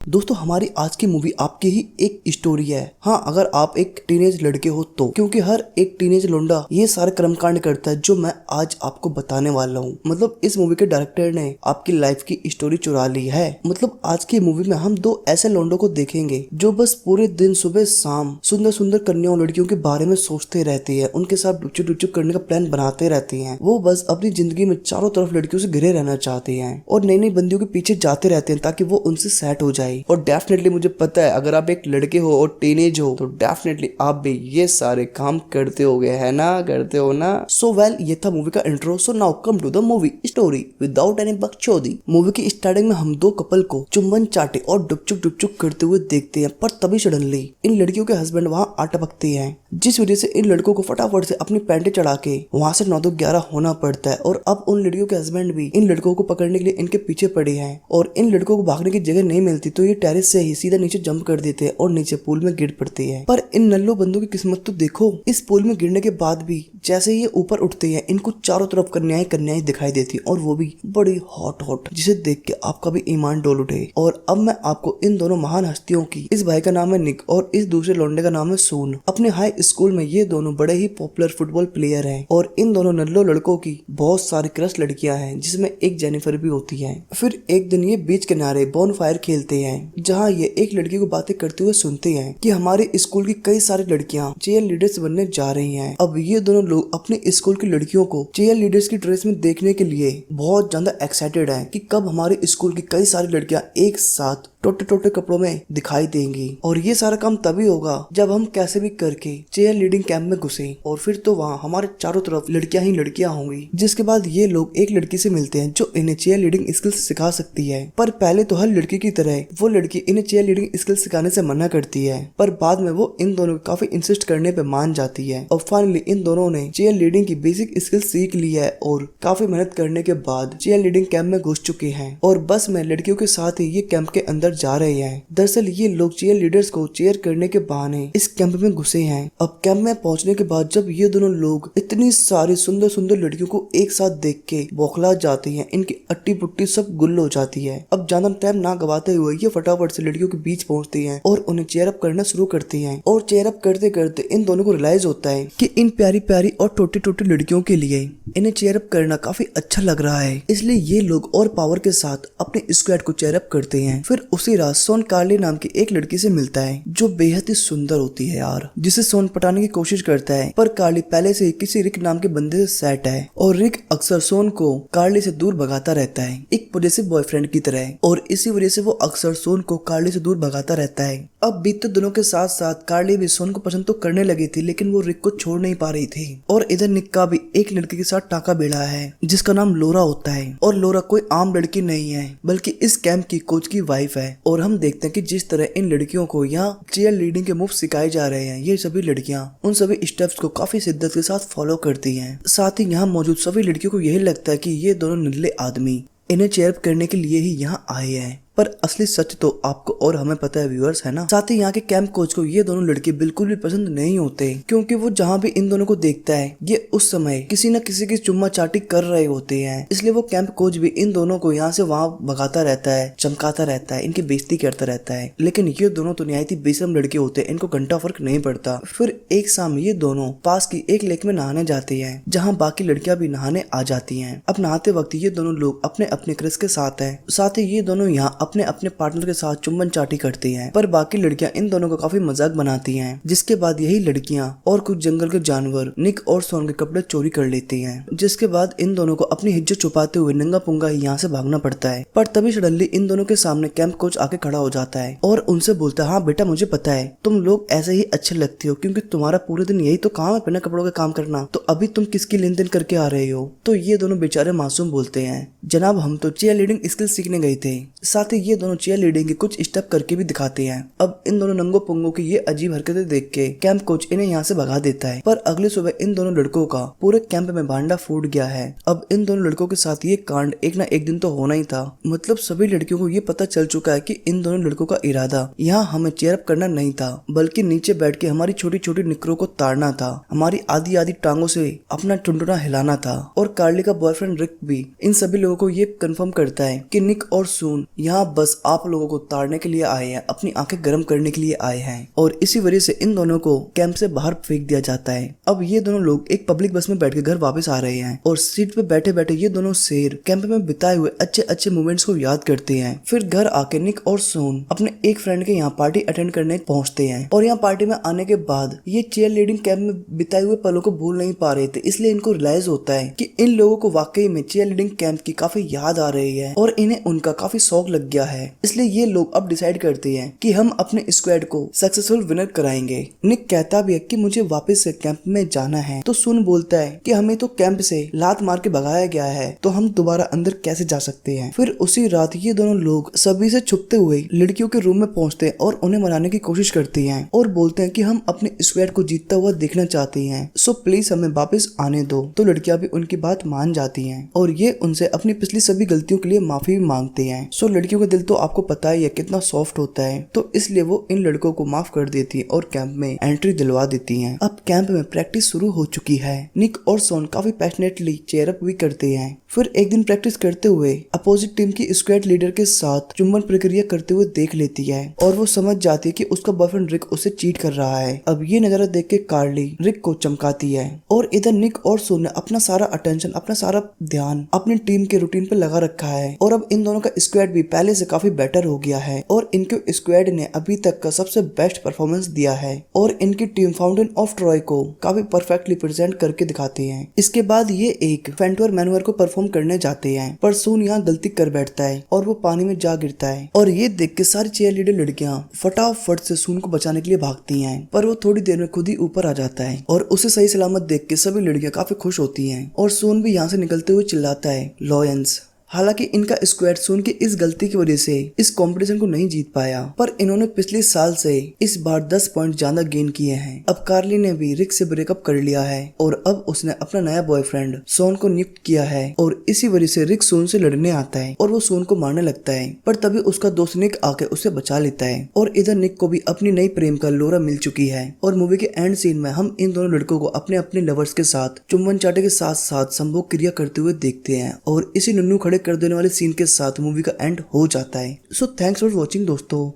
दोस्तों हमारी आज की मूवी आपकी ही एक स्टोरी है। हाँ, अगर आप एक टीनेज लड़के हो तो, क्योंकि हर एक टीनेज लौंडा ये सारे कर्मकांड करता है जो मैं आज आपको बताने वाला हूँ। मतलब इस मूवी के डायरेक्टर ने आपकी लाइफ की स्टोरी चुरा ली है। मतलब आज की मूवी में हम दो ऐसे लौंडों को देखेंगे जो बस पूरे दिन सुबह शाम सुंदर सुंदर कन्याओं लड़कियों के बारे में सोचते रहती है, उनके साथ डुचुक डुचुक करने का प्लान बनाते रहती है। वो बस अपनी जिंदगी में चारों तरफ लड़कियों से घिरे रहना चाहती है और नई नई बंदियों के पीछे जाते रहते हैं ताकि वो उनसे सेट हो जाए। और डेफिनेटली मुझे पता है अगर आप एक लड़के हो और टीनेज हो तो डेफिनेटली आप भी ये सारे काम करते होगे, है ना? करते हो ना? सो वेल, ये था मूवी का intro. So now come to the movie story without any बकचोदी। मूवी की स्टार्टिंग में हम दो कपल को चुम्बन चाटे और डुपचुक करते हुए देखते हैं, पर तभी सडनली इन लड़कियों के हस्बैंड वहां आ टपकते हैं, जिस वजह से इन लड़कों को फटाफट से अपनी पैंटें चढ़ा के वहां से 9 11 होना पड़ता है। और अब उन लड़कियों के हस्बैंड भी इन लड़कों को पकड़ने के लिए इनके पीछे पड़े हैं और इन लड़कों को भागने की जगह नहीं मिलती तो ये टेरेस से ही सीधा नीचे जंप कर देते हैं और नीचे पूल में गिर पड़ते हैं। पर इन नल्लो बंदों की किस्मत तो देखो, इस पूल में गिरने के बाद भी जैसे ये ऊपर उठते हैं इनको चारों तरफ कन्याएं दिखाई देती और वो भी बड़ी हॉट, जिसे देख के आपका भी ईमान डोल उठे। और अब मैं आपको इन दोनों महान हस्तियों की, इस भाई का नाम है निक और इस दूसरे लौंडे का नाम है सोन। अपने हाई स्कूल में ये दोनों बड़े ही पॉपुलर फुटबॉल प्लेयर हैं और इन दोनों नल्लो लड़कों की बहुत सारी क्रश लड़कियां हैं, जिसमें एक जेनिफर भी होती है। फिर एक दिन ये बीच किनारे बॉन फायर खेलते हैं, जहाँ ये एक लड़की को बातें करते हुए सुनते हैं कि हमारे स्कूल की कई सारी लड़कियां चीयर लीडर्स बनने जा रही हैं। अब ये दोनों लोग अपने स्कूल की लड़कियों को चीयर लीडर्स की ड्रेस में देखने के लिए बहुत ज्यादा एक्साइटेड हैं कि कब हमारे स्कूल की कई सारी लड़कियां एक साथ टोटे टोटे कपड़ों में दिखाई देंगी। और ये सारा काम तभी होगा जब हम कैसे भी करके चेयर लीडिंग कैंप में घुसे और फिर तो वहाँ हमारे चारों तरफ लड़कियां ही लड़कियां होंगी। जिसके बाद ये लोग एक लड़की से मिलते हैं जो इन्हें चेयर लीडिंग स्किल्स सिखा सकती है। पर पहले तो हर लड़की की तरह वो लड़की इन्हें चेयर लीडिंग स्किल्स सिखाने से मना करती है, पर बाद में वो इन दोनों काफी इंसिस्ट करने पे मान जाती है और फाइनली इन दोनों ने चेयर लीडिंग की बेसिक स्किल सीख ली है और काफी मेहनत करने के बाद चेयर लीडिंग कैंप में घुस चुके हैं और बस में लड़कियों के साथ ही ये कैंप के अंदर जा रहे हैं। दरअसल ये लोग चेयर लीडर्स को चेयर करने के बहाने इस कैंप में घुसे हैं। अब कैंप में पहुंचने के बाद जब ये दोनों लोग इतनी सारी सुंदर सुंदर लड़कियों को एक साथ देख के बौखला जाते हैं, इनकी अट्टी पुट्टी सब गुल हो जाती है। अब ज्यादा टाइम ना गवाते हुए ये फटाफट से लड़कियों के बीच पहुंचती हैं और उन्हें चेयर अप करना शुरू करती हैं। और चेयर अप करते करते इन दोनों को रियलाइज होता है कि इन प्यारी प्यारी और टोटी टोटी लड़कियों के लिए इन्हें चेयर अप करना काफी अच्छा लग रहा है, इसलिए ये लोग और पावर के साथ अपने स्क्वाड को चेयर अप करते हैं। फिर उसी रात सोन कार्ली नाम की एक लड़की से मिलता है जो बेहद ही सुंदर होती है यार, जिसे सोन पटाने की कोशिश करता है। पर कार्ली पहले से ही किसी रिक नाम के बंदे से सेट है और रिक अक्सर सोन को कार्ली से दूर भगाता रहता है, एक पॉजेसिव बॉयफ्रेंड की तरह, और इसी वजह से वो अक्सर सोन को कार्ली से दूर भगाता रहता है। अब बीतते दिनों के साथ साथ कार्ली भी सोन को पसंद तो करने लगी थी, लेकिन वो रिक को छोड़ नहीं पा रही थी। और इधर निक का भी एक लड़की के साथ टाका भिड़ा है जिसका नाम लोरा होता है। और लोरा कोई आम लड़की नहीं है बल्कि इस कैंप की कोच की वाइफ है। और हम देखते हैं कि जिस तरह इन लड़कियों को यहाँ चेयर लीडिंग के मूव सिखाए जा रहे हैं, ये सभी लड़कियां उन सभी स्टेप्स को काफी शिद्दत के साथ फॉलो करती हैं। साथ ही यहाँ मौजूद सभी लड़कियों को यही लगता है कि ये दोनों निल्ले आदमी इन्हें चेयर करने के लिए ही यहाँ आए हैं, पर असली सच तो आपको और हमें पता है व्यूअर्स, है ना। साथ ही यहाँ के कैंप कोच को ये दोनों लड़के बिल्कुल भी पसंद नहीं होते, क्योंकि वो जहाँ भी इन दोनों को देखता है ये उस समय किसी न किसी की चुम्मा चाटी कर रहे होते हैं। इसलिए वो कैंप कोच भी इन दोनों को यहाँ से वहाँ भगाता रहता है, चमकाता रहता है, इनकी बेइज्जती करता रहता है। लेकिन ये दोनों तो निहायत ही बेशरम लड़के होते हैं, इनको घंटा फर्क नहीं पड़ता। फिर एक शाम ये दोनों पास की एक लेक में नहाने जाते हैं, जहाँ बाकी लड़कियां भी नहाने आ जाती हैं। अब नहाते वक्त ये दोनों लोग अपने अपने क्रश के साथ हैं। साथ ही ये दोनों यहाँ अपने अपने पार्टनर के साथ चुम्बन चाटी करती हैं, पर बाकी लड़कियां इन दोनों को काफी मजाक बनाती हैं। जिसके बाद यही लड़कियां और कुछ जंगल के जानवर निक और सोन के कपड़े चोरी कर लेती हैं। जिसके बाद इन दोनों को अपनी हिज्जत छुपाते हुए नंगा पुंगा ही यहाँ से भागना पड़ता है। पर तभी सडनली इन दोनों के सामने कैंप कोच आके खड़ा हो जाता है और उनसे बोलता है, हाँ बेटा मुझे पता है तुम लोग ऐसे ही अच्छे लगते हो, क्योंकि तुम्हारा पूरे दिन यही तो काम है बिना कपड़ों के काम करना, तो अभी तुम किसकी लेन देन करके आ रहे हो। तो ये दोनों बेचारे मासूम बोलते हैं, जनाब हम तो चेयर लीडिंग स्किल सीखने गए थे। साथ ही ये दोनों चेयर लीडिंग के कुछ स्टेप करके भी दिखाते हैं। अब इन दोनों नंगो पुंगों की ये अजीब हरकतें देख के कैंप कोच इन्हें यहाँ से भगा देता है। पर अगले सुबह इन दोनों लड़कों का पूरे कैंप में भांडा फूट गया है। अब इन दोनों लड़कों के साथ ये कांड एक ना एक दिन तो होना ही था। मतलब सभी लड़कियों को ये पता चल चुका है कि इन दोनों लड़कों का इरादा यहाँ हमें चेयर अप करना नहीं था, बल्कि नीचे बैठ के हमारी छोटी छोटी निकरों को ताड़ना था, हमारी आधी आधी टांगों से अपना टुंडुना हिलाना था। और कार्ली का बॉयफ्रेंड रिक भी इन सभी लोगों को ये कंफर्म करता है कि निक और सून यहाँ यहाँ बस आप लोगों को ताड़ने के लिए आए हैं, अपनी आंखें गर्म करने के लिए आए हैं और इसी वजह से इन दोनों को कैंप से बाहर फेंक दिया जाता है। अब ये दोनों लोग एक पब्लिक बस में बैठ के घर वापस आ रहे हैं और सीट पे बैठे बैठे ये दोनों शेर कैंप में बिताए हुए अच्छे अच्छे मोमेंट्स को याद करते हैं। फिर घर आके निक और सोन अपने एक फ्रेंड के यहाँ पार्टी अटेंड करने पहुंचते हैं और यहाँ पार्टी में आने के बाद ये चेयर लीडिंग कैंप में बिताए हुए पलों को भूल नहीं पा रहे थे, इसलिए इनको रियलाइज होता है कि इन लोगों को वाकई में चेयर लीडिंग कैंप की काफी याद आ रही है और इन्हें उनका काफी शौक लग गया है। इसलिए ये लोग अब डिसाइड करते हैं कि हम अपने स्क्वाड को सक्सेसफुल विनर कराएंगे। निक कहता भी है कि मुझे वापस से कैंप में जाना है, तो सुन बोलता है कि हमें तो कैंप से लात मार के भगाया गया है, तो हम दोबारा अंदर कैसे जा सकते हैं। फिर उसी रात ये दोनों लोग सभी से छुपते हुए लड़कियों के रूम में पहुंचते हैं और उन्हें मनाने की कोशिश करती हैं और बोलते हैं कि हम अपने स्क्वाड को जीतता हुआ देखना चाहती हैं, सो प्लीज हमें वापस आने दो। तो लड़कियां भी उनकी बात मान जाती हैं और ये उनसे अपनी पिछली सभी गलतियों के लिए माफी मांगते हैं। सो लड़कियों का दिल तो आपको पता ही है कितना सॉफ्ट होता है, तो इसलिए वो इन लड़कों को माफ कर देती है और कैंप में एंट्री दिलवा देती हैं। अब कैंप में प्रैक्टिस शुरू हो चुकी है। निक और सोन काफी पैशनेटली चेयर अप भी करते हैं। फिर एक दिन प्रैक्टिस करते हुए अपोजिट टीम की स्क्वाड लीडर के साथ चुंबन प्रक्रिया करते हुए देख लेती है और वो समझ जाती है कि उसका बॉयफ्रेंड रिक उसे चीट कर रहा है। अब ये नजारा देख के कार्ली रिक को चमकाती है और इधर निक और सोन ने अपना सारा अटेंशन, अपना सारा ध्यान अपनी टीम के रूटीन पे लगा रखा है और अब इन दोनों का स्क्वाड भी पहले से काफी बेटर हो गया है और इनके स्क्वाड ने अभी तक का सबसे बेस्ट परफॉर्मेंस दिया है और इनकी टीम फाउंटेन ऑफ ट्रॉय को काफी परफेक्टली प्रेजेंट करके दिखाती है। इसके बाद ये एक फेंटोर मैनुअर को परफॉर्म करने जाते हैं, पर सून यहाँ गलती कर बैठता है और वो पानी में जा गिरता है और ये देख के सारी चेयर लीडर लड़कियां फटाफट से सून को बचाने के लिए भागती हैं, पर वो थोड़ी देर में खुद ही ऊपर आ जाता है और उसे सही सलामत देख के सभी लड़कियां काफी खुश होती हैं और सून भी यहाँ से निकलते हुए चिल्लाता है लॉयंस। हालांकि इनका स्क्वाड सून की इस गलती की वजह से इस कंपटीशन को नहीं जीत पाया, पर इन्होंने पिछले साल से इस बार 10 पॉइंट ज्यादा गेन किए हैं। अब कार्ली ने भी रिक से ब्रेकअप कर लिया है और अब उसने अपना नया बॉयफ्रेंड सोन को नियुक्त किया है और इसी वजह से रिक सोन से लड़ने आता है और वो सोन को मारने लगता है, पर तभी उसका दोस्त निक आके उसे बचा लेता है और इधर निक को भी अपनी नई प्रेम का लोरा मिल चुकी है और मूवी के एंड सीन में हम इन दोनों लड़कों को अपने अपने लवर्स के साथ चुम्बन चाटे के साथ साथ संभोग क्रिया करते हुए देखते हैं और इसी नन्नू खड़े कर देने वाले सीन के साथ मूवी का एंड हो जाता है। सो थैंक्स फॉर वॉचिंग दोस्तों।